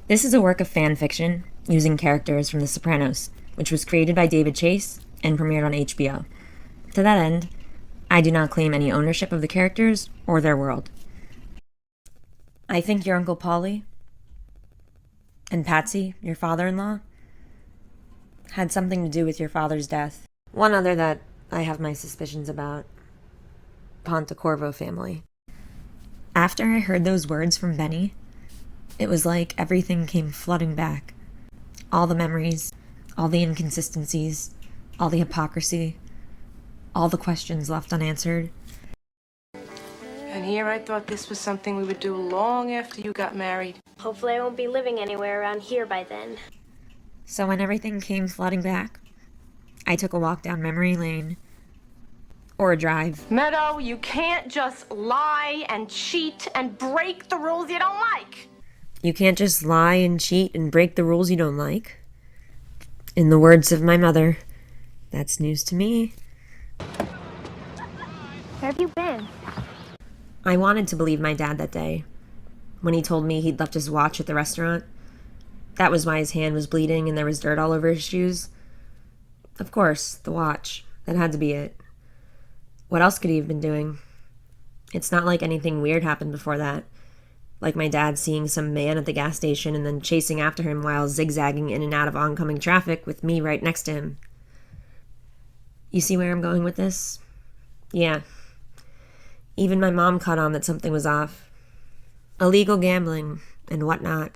This is a work of fan fiction using characters from The Sopranos, which was created by David Chase and premiered on HBO. To that end, I do not claim any ownership of the characters or their world. I think your Uncle Paulie and Patsy, your father-in-law, had something to do with your father's death. One other that I have my suspicions about. Pontecorvo family. After I heard those words from Benny, it was like everything came flooding back. All the memories, all the inconsistencies, all the hypocrisy, all the questions left unanswered. And here I thought this was something we would do long after you got married. Hopefully I won't be living anywhere around here by then. So when everything came flooding back, I took a walk down memory lane. Or a drive. Meadow, you can't just lie and cheat and break the rules you don't like. You can't just lie and cheat and break the rules you don't like. In the words of my mother, that's news to me. Where have you been? I wanted to believe my dad that day, when he told me he'd left his watch at the restaurant. That was why his hand was bleeding and there was dirt all over his shoes. Of course, the watch. That had to be it. What else could he have been doing? It's not like anything weird happened before that. Like my dad seeing some man at the gas station and then chasing after him while zigzagging in and out of oncoming traffic with me right next to him. You see where I'm going with this? Yeah. Even my mom caught on that something was off. Illegal gambling and whatnot.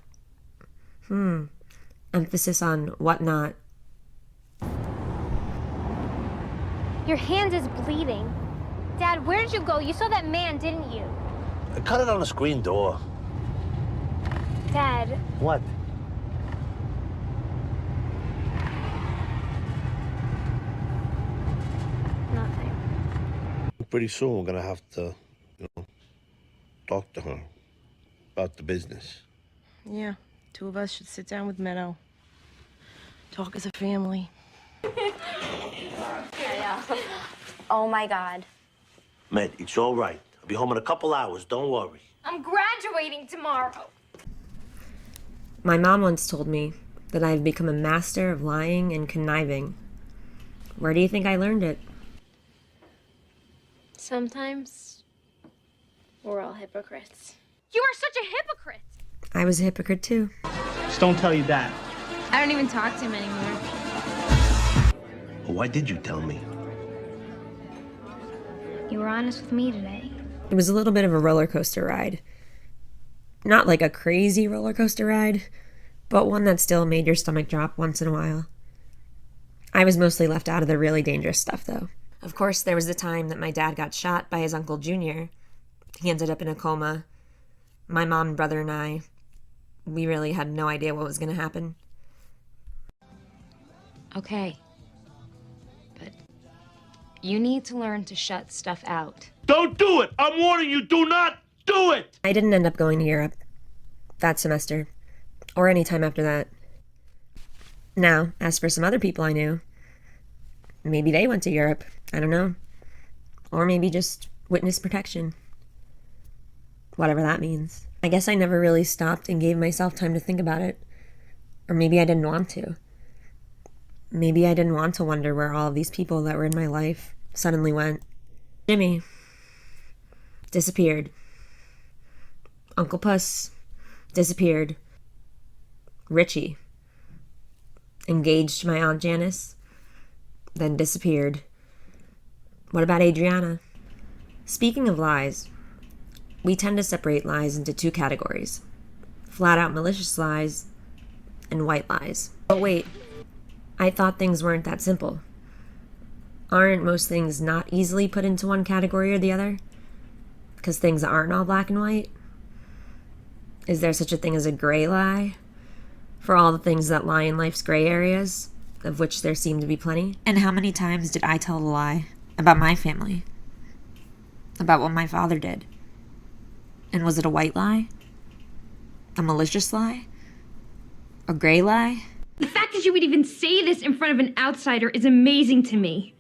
Emphasis on whatnot. Your hand is bleeding. Dad, where did you go? You saw that man, didn't you? I cut it on the screen door. Dad. What? Nothing. Pretty soon we're gonna have to, talk to her about the business. Yeah, two of us should sit down with Meadow. Talk as a family. Oh my God. Med, it's all right. I'll be home in a couple hours, don't worry. I'm graduating tomorrow. My mom once told me that I've become a master of lying and conniving. Where do you think I learned it? Sometimes we're all hypocrites. You are such a hypocrite. I was a hypocrite too. Just don't tell your dad. I don't even talk to him anymore. Well, why did you tell me? You were honest with me today. It was a little bit of a roller coaster ride. Not like a crazy roller coaster ride, but one that still made your stomach drop once in a while. I was mostly left out of the really dangerous stuff, though. Of course, there was the time that my dad got shot by his Uncle Junior. He ended up in a coma. My mom and brother and I, we really had no idea what was going to happen. Okay. But you need to learn to shut stuff out. Don't do it! I'm warning you, do not do it! I didn't end up going to Europe that semester, or any time after that. Now, as for some other people I knew, maybe they went to Europe, I don't know. Or maybe just witness protection. Whatever that means. I guess I never really stopped and gave myself time to think about it. Or maybe I didn't want to. Maybe I didn't want to wonder where all of these people that were in my life suddenly went. Jimmy disappeared. Uncle Puss disappeared. Richie engaged to my Aunt Janice, then disappeared. What about Adriana? Speaking of lies, we tend to separate lies into two categories: flat-out malicious lies and white lies. But wait, I thought things weren't that simple. Aren't most things not easily put into one category or the other? Because things aren't all black and white? Is there such a thing as a gray lie? For all the things that lie in life's gray areas, of which there seem to be plenty? And how many times did I tell a lie about my family? About what my father did? And was it a white lie? A malicious lie? A gray lie? The fact that you would even say this in front of an outsider is amazing to me.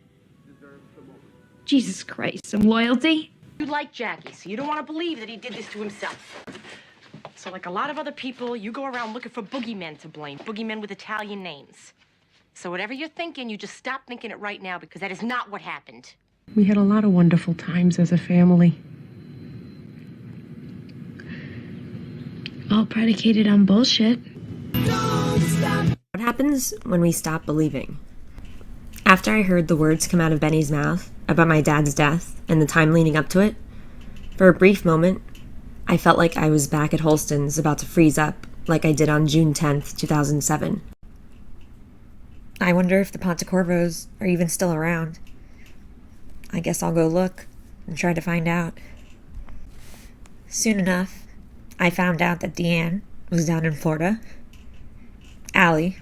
Jesus Christ, some loyalty? You like Jackie, so you don't want to believe that he did this to himself. So like a lot of other people, you go around looking for boogeymen to blame. Boogeymen with Italian names. So whatever you're thinking, you just stop thinking it right now because that is not what happened. We had a lot of wonderful times as a family. All predicated on bullshit. What happens when we stop believing? After I heard the words come out of Benny's mouth about my dad's death and the time leading up to it, for a brief moment, I felt like I was back at Holston's about to freeze up like I did on June 10th, 2007. I wonder if the Pontecorvos are even still around. I guess I'll go look and try to find out. Soon enough, I found out that Deanne was down in Florida. Allie,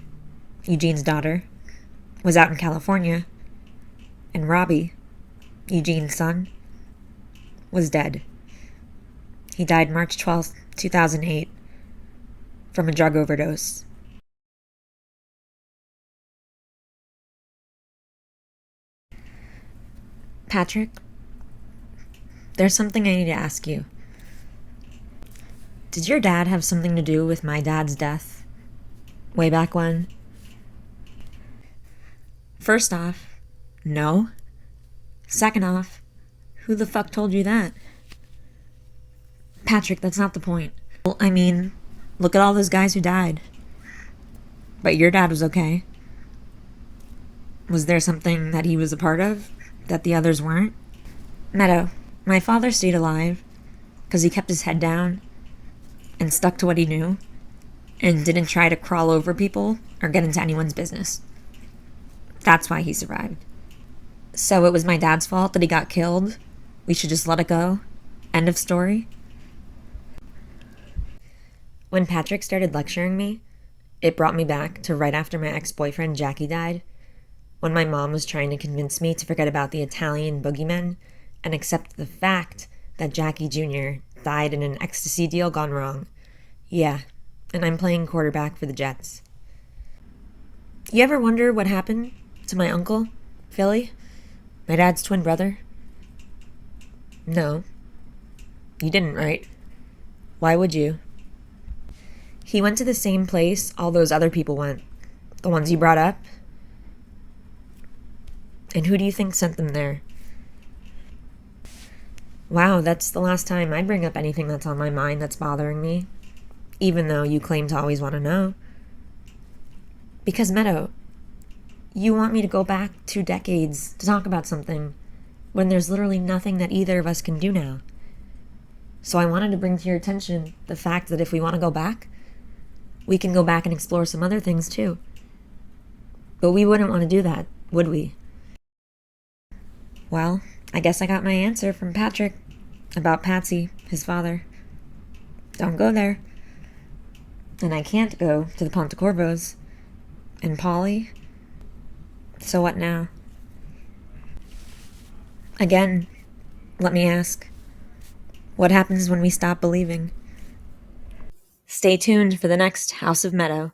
Eugene's daughter, was out in California. And Robbie, Eugene's son, was dead. He died March 12th, 2008, from a drug overdose. Patrick, there's something I need to ask you. Did your dad have something to do with my dad's death? Way back when? First off, no. Second off, who the fuck told you that? Patrick, that's not the point. Well, I mean, look at all those guys who died. But your dad was okay. Was there something that he was a part of that the others weren't? Meadow, my father stayed alive because he kept his head down and stuck to what he knew and didn't try to crawl over people or get into anyone's business. That's why he survived. So it was my dad's fault that he got killed? We should just let it go? End of story? When Patrick started lecturing me, it brought me back to right after my ex-boyfriend Jackie died, when my mom was trying to convince me to forget about the Italian boogeymen and accept the fact that Jackie Jr. died in an ecstasy deal gone wrong. Yeah, and I'm playing quarterback for the Jets. You ever wonder what happened to my uncle, Philly? My dad's twin brother? No. You didn't, right? Why would you? He went to the same place all those other people went. The ones you brought up. And who do you think sent them there? Wow, that's the last time I'd bring up anything that's on my mind that's bothering me. Even though you claim to always want to know. Because, Meadow, you want me to go back 2 decades to talk about something when there's literally nothing that either of us can do now. So I wanted to bring to your attention the fact that if we want to go back, we can go back and explore some other things too. But we wouldn't want to do that, would we? Well, I guess I got my answer from Patrick about Patsy, his father. Don't go there. And I can't go to the Pontecorvos. And Polly? So what now? Again, let me ask, what happens when we stop believing? Stay tuned for the next House of Meadow.